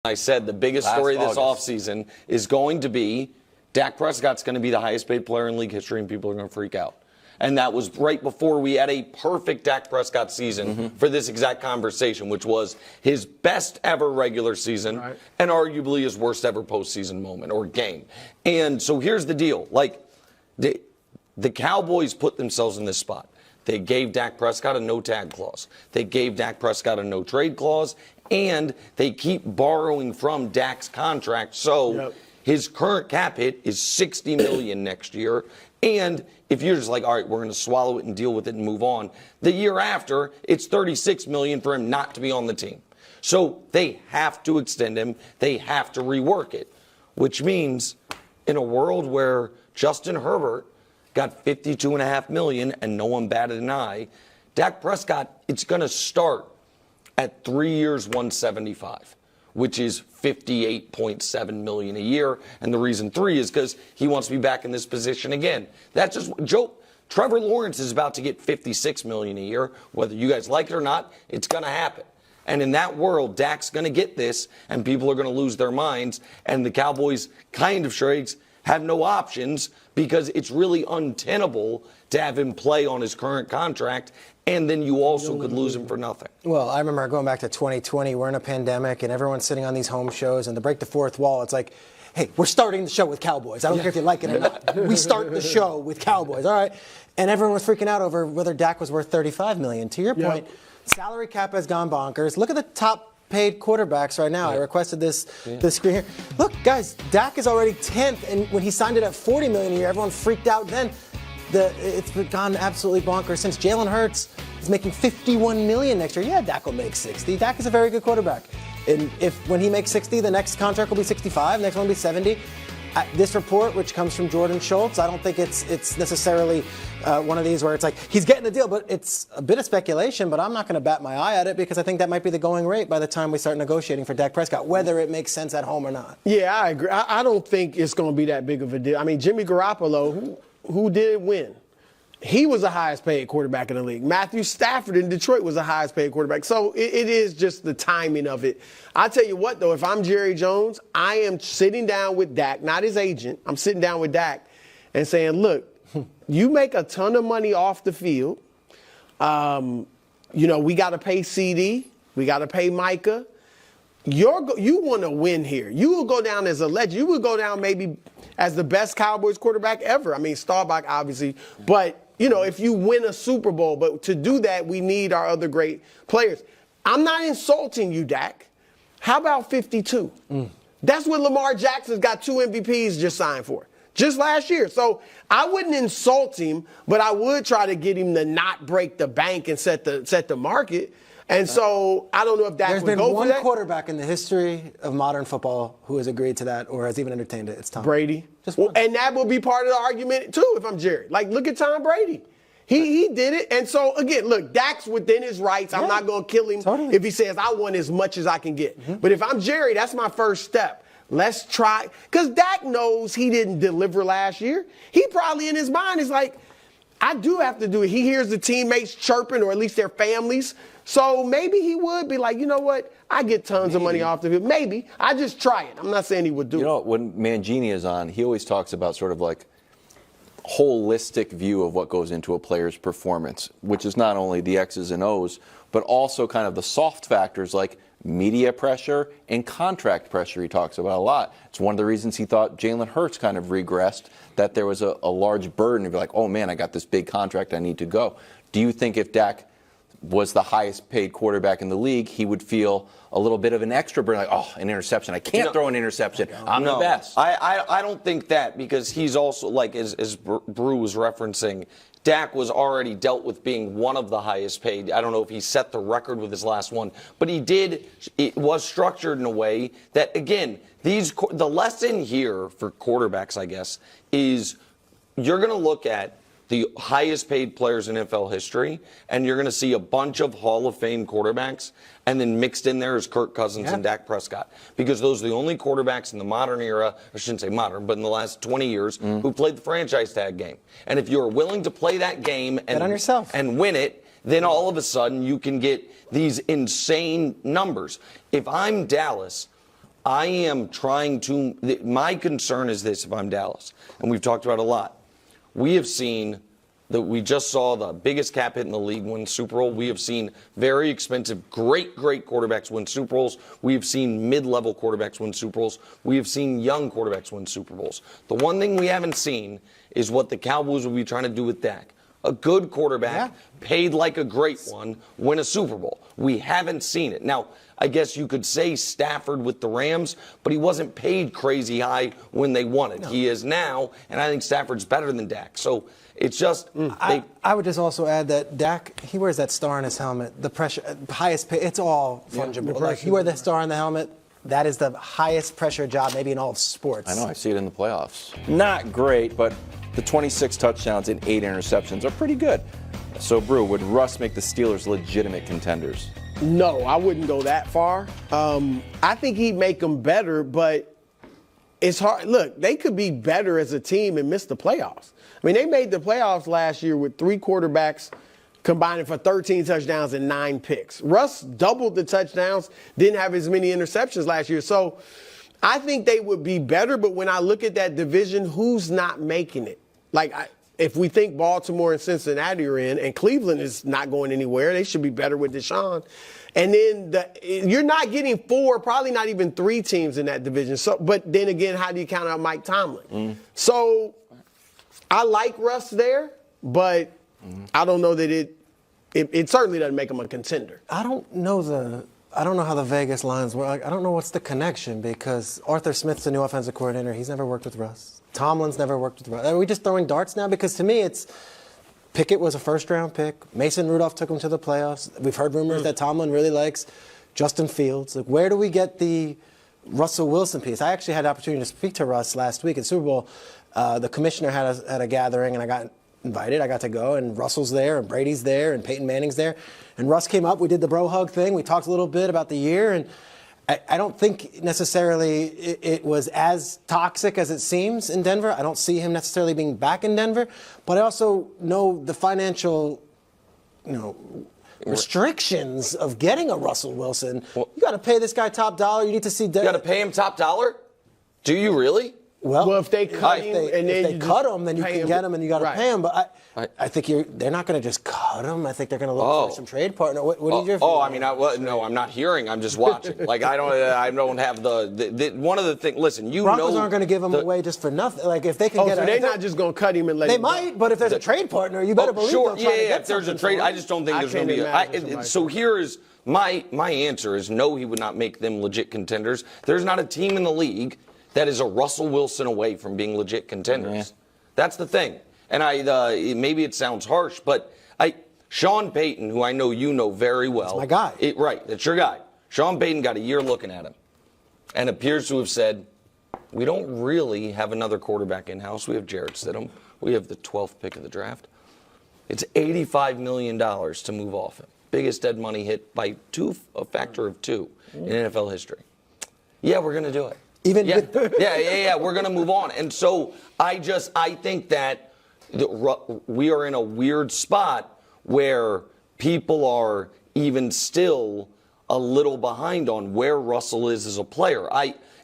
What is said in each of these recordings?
I said the biggest story this offseason is going to be Dak Prescott's going to be the highest paid player in league history, and people are going to freak out. And that was right before we had a perfect Dak Prescott season for this exact conversation, which was his best ever regular season and arguably his worst ever postseason moment or game. And so here's the deal. Like, the Cowboys put themselves in this spot. They gave Dak Prescott a no-tag clause. They gave Dak Prescott a no-trade clause. And they keep borrowing from Dak's contract. So his current cap hit is $60 million next year. And if you're just like, all right, we're going to swallow it and deal with it and move on, the year after, it's $36 million for him not to be on the team. So they have to extend him. They have to rework it, which means in a world where Justin Herbert got $52.5 million and no one batted an eye, Dak Prescott, it's going to start at 3 years, $175, which is $58.7 million a year. And the reason 3 is because he wants to be back in this position again. That's just Trevor Lawrence is about to get $56 million a year. Whether you guys like it or not, it's going to happen. And in that world, Dak's going to get this, and people are going to lose their minds. And the Cowboys kind of trades have no options because it's really untenable to have him play on his current contract, and then you also could lose him for nothing. Well, I remember going back to 2020, we're in a pandemic, and everyone's sitting on these home shows, and to break the fourth wall, it's like, hey, we're starting the show with Cowboys. I don't care if you like it or not. We start the show with Cowboys, all right? And everyone was freaking out over whether Dak was worth $35 million. To your point, salary cap has gone bonkers. Look at the top paid quarterbacks right now. I requested this screen here. Look, guys, Dak is already 10th, and when he signed it at $40 million a year, everyone freaked out then. It's gone absolutely bonkers since. Jalen Hurts is making $51 million next year. Yeah, Dak will make 60. Dak is a very good quarterback. And when he makes 60, the next contract will be 65, the next one will be 70. This report, which comes from Jordan Schultz, I don't think it's necessarily one of these where it's like he's getting the deal, but it's a bit of speculation, but I'm not going to bat my eye at it because I think that might be the going rate by the time we start negotiating for Dak Prescott, whether it makes sense at home or not. Yeah, I agree. I don't think it's going to be that big of a deal. I mean, Jimmy Garoppolo, who did win? He was the highest paid quarterback in the league. Matthew Stafford in Detroit was the highest paid quarterback. So it is just the timing of it. I tell you what, though, if I'm Jerry Jones, I am sitting down with Dak, not his agent. I'm sitting down with Dak and saying, look, you make a ton of money off the field. We got to pay CD. We got to pay Micah. You want to win here. You will go down as a legend. You will go down maybe as the best Cowboys quarterback ever. I mean, Staubach, obviously. But, if you win a Super Bowl, but to do that, we need our other great players. I'm not insulting you, Dak. How about 52? That's what Lamar Jackson's got 2 MVPs just signed for, just last year. So I wouldn't insult him, but I would try to get him to not break the bank and set the market. And so I don't know if Dak would go for that. There's been one quarterback in the history of modern football who has agreed to that or has even entertained it. It's Tom Brady. And that will be part of the argument, too, if I'm Jerry. Like, look at Tom Brady. He did it. And so, again, look, Dak's within his rights. I'm not going to kill him if he says, I want as much as I can get. But if I'm Jerry, that's my first step. Let's try. Because Dak knows he didn't deliver last year. He probably in his mind is like, I do have to do it. He hears the teammates chirping, or at least their families. So maybe he would be like, you know what? I get tons of money off the field. Maybe. I just try it. I'm not saying he would do it. When Mangini is on, he always talks about sort of like holistic view of what goes into a player's performance, which is not only the X's and O's, but also kind of the soft factors like media pressure and contract pressure he talks about a lot. It's one of the reasons he thought Jalen Hurts kind of regressed, that there was a large burden to be like, oh, man, I got this big contract, I need to go. Do you think if Dak was the highest paid quarterback in the league, he would feel a little bit of an extra burden, like, oh, an interception. I can't throw an interception. I'm the best. I don't think that, because he's also, like, as Brew was referencing, Dak was already dealt with being one of the highest paid. I don't know if he set the record with his last one, but he did. It was structured in a way that, again, the lesson here for quarterbacks, I guess, is you're going to look at the highest paid players in NFL history, and you're going to see a bunch of Hall of Fame quarterbacks, and then mixed in there is Kirk Cousins and Dak Prescott, because those are the only quarterbacks in the modern era, I shouldn't say modern, but in the last 20 years, who played the franchise tag game. And if you're willing to play that game and win it, then all of a sudden you can get these insane numbers. If I'm Dallas, I am trying to. My concern is this: if I'm Dallas, and we've talked about it a lot, we have seen that we just saw the biggest cap hit in the league win Super Bowl. We have seen very expensive, great quarterbacks win Super Bowls. We have seen mid-level quarterbacks win Super Bowls. We have seen young quarterbacks win Super Bowls. The one thing we haven't seen is what the Cowboys will be trying to do with Dak. A good quarterback, paid like a great one, win a Super Bowl. We haven't seen it. Now, I guess you could say Stafford with the Rams, but he wasn't paid crazy high when they won it. No. He is now, and I think Stafford's better than Dak. So it's just I would just also add that Dak, he wears that star on his helmet. The pressure, highest pay, it's all fungible. Like you wear the star on the helmet, that is the highest pressure job maybe in all of sports. I know, I see it in the playoffs. Not great, but the 26 touchdowns and 8 interceptions are pretty good. So, Brew, would Russ make the Steelers legitimate contenders? No, I wouldn't go that far. I think he'd make them better, but it's hard. Look, they could be better as a team and miss the playoffs. I mean, they made the playoffs last year with 3 quarterbacks combining for 13 touchdowns and 9 picks. Russ doubled the touchdowns, didn't have as many interceptions last year. So I think they would be better, but when I look at that division, who's not making it? Like, if we think Baltimore and Cincinnati are in, and Cleveland is not going anywhere, they should be better with Deshaun. And then you're not getting 4, probably not even 3 teams in that division. So, but then again, how do you count out Mike Tomlin? So I like Russ there, but I don't know that it certainly doesn't make him a contender. I don't know how the Vegas lines work. I don't know what's the connection because Arthur Smith's the new offensive coordinator. He's never worked with Russ. Tomlin's never worked with Russ. Are we just throwing darts now? Because to me, it's Pickett was a first-round pick. Mason Rudolph took him to the playoffs. We've heard rumors that Tomlin really likes Justin Fields. Like, where do we get the Russell Wilson piece? I actually had the opportunity to speak to Russ last week at Super Bowl. The commissioner had a gathering, and I got invited. I got to go, and Russell's there, and Brady's there, and Peyton Manning's there. And Russ came up. We did the bro hug thing. We talked a little bit about the year, and I don't think necessarily it was as toxic as it seems in Denver. I don't see him necessarily being back in Denver, but I also know the financial, restrictions of getting a Russell Wilson. You got to pay this guy top dollar. You need to see. You got to pay him top dollar? Do you really? Well, if they cut him, if they cut him, then you can get him and you got to pay him. But I think they're not going to just cut him. I think they're going to look for some trade partner. What is your feeling? No, I'm not hearing. I'm just watching. Like I don't have the one of the things. Listen, Broncos aren't going to give him away just for nothing. Like if they can get, so they're not just going to cut him and let him. They might, but if there's a trade partner, you better believe. Sure, they'll try to get if there's a trade, I just don't think there's going to be. So here is my answer: is no, he would not make them legit contenders. There's not a team in the league that is a Russell Wilson away from being legit contenders. Yeah. That's the thing. And maybe it sounds harsh, but Sean Payton, who I know you know very well. That's my guy. Right, that's your guy. Sean Payton got a year looking at him and appears to have said, we don't really have another quarterback in-house. We have Jarrett Stidham. We have the 12th pick of the draft. It's $85 million to move off him. Biggest dead money hit by a factor of 2 in NFL history. Yeah, we're going to do it. We're going to move on. And so I think that we are in a weird spot where people are even still a little behind on where Russell is as a player.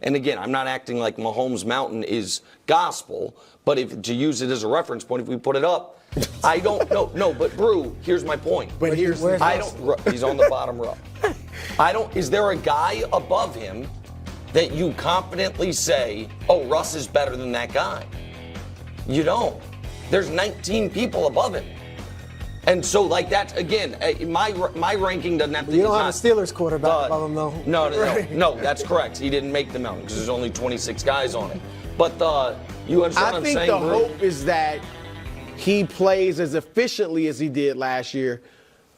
And again, I'm not acting like Mahomes Mountain is gospel, but to use it as a reference point, if we put it up, I don't know. No, but Brew, here's my point. But he's on the bottom row. Is there a guy above him that you confidently say, oh, Russ is better than that guy? You don't. There's 19 people above him. And so, that's, again, my ranking doesn't have to be. You don't have a Steelers quarterback above him, though. No, that's correct. He didn't make the mountain because there's only 26 guys on it. But you understand what I'm saying? I think the hope is that he plays as efficiently as he did last year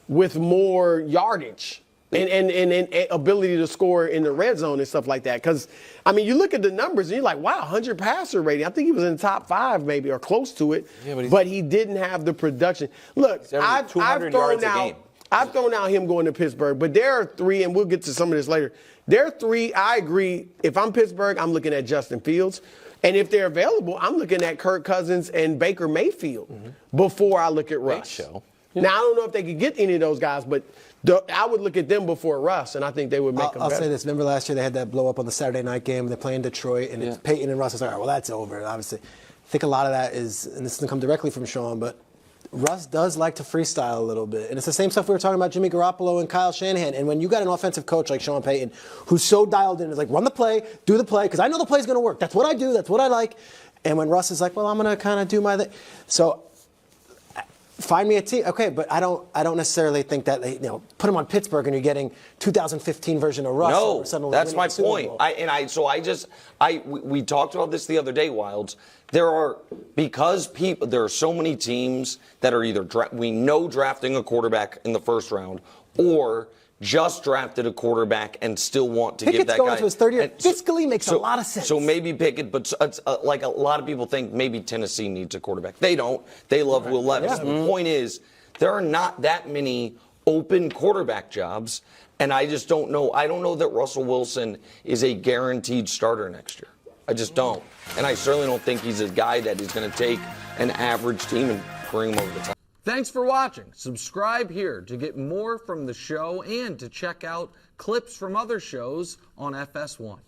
with more yardage. And ability to score in the red zone and stuff like that. Because, you look at the numbers and you're like, wow, 100 passer rating. I think he was in the top 5 maybe or close to it. Yeah, but he didn't have the production. Look, I've thrown out him going to Pittsburgh. But there are 3, and we'll get to some of this later. There are 3, I agree. If I'm Pittsburgh, I'm looking at Justin Fields. And if they're available, I'm looking at Kirk Cousins and Baker Mayfield before I look at Russ. Now, I don't know if they could get any of those guys, but I would look at them before Russ, and I think they would make them I'll better. say this. Remember last year they had that blow up on the Saturday night game. They're playing Detroit, and it's Peyton and Russ. It's like, all right, well, that's over. And obviously, I think a lot of that is, and this doesn't come directly from Sean, but Russ does like to freestyle a little bit. And it's the same stuff we were talking about Jimmy Garoppolo and Kyle Shanahan. And when you got an offensive coach like Sean Payton, who's so dialed in, is like, run the play, do the play, because I know the play's going to work. That's what I do. That's what I like. And when Russ is like, well, I'm going to kind of do my thing. So find me a team. Okay, but I don't necessarily think that they, put him on Pittsburgh and you're getting 2015 version of Russ. No, suddenly that's winning my the Super point. Bowl. We talked about this the other day, Wilds. There are so many teams that are either drafting a quarterback in the first round or just drafted a quarterback and still want to give that going guy to his third year. Fiscally makes a lot of sense. So maybe Pickett, but like a lot of people think maybe Tennessee needs a quarterback. They don't. They love Will Levis. Yeah. The point is, there are not that many open quarterback jobs, and I just don't know. I don't know that Russell Wilson is a guaranteed starter next year. I just don't. And I certainly don't think he's a guy that is going to take an average team and bring him over the top. Thanks for watching. Subscribe here to get more from the show and to check out clips from other shows on FS1.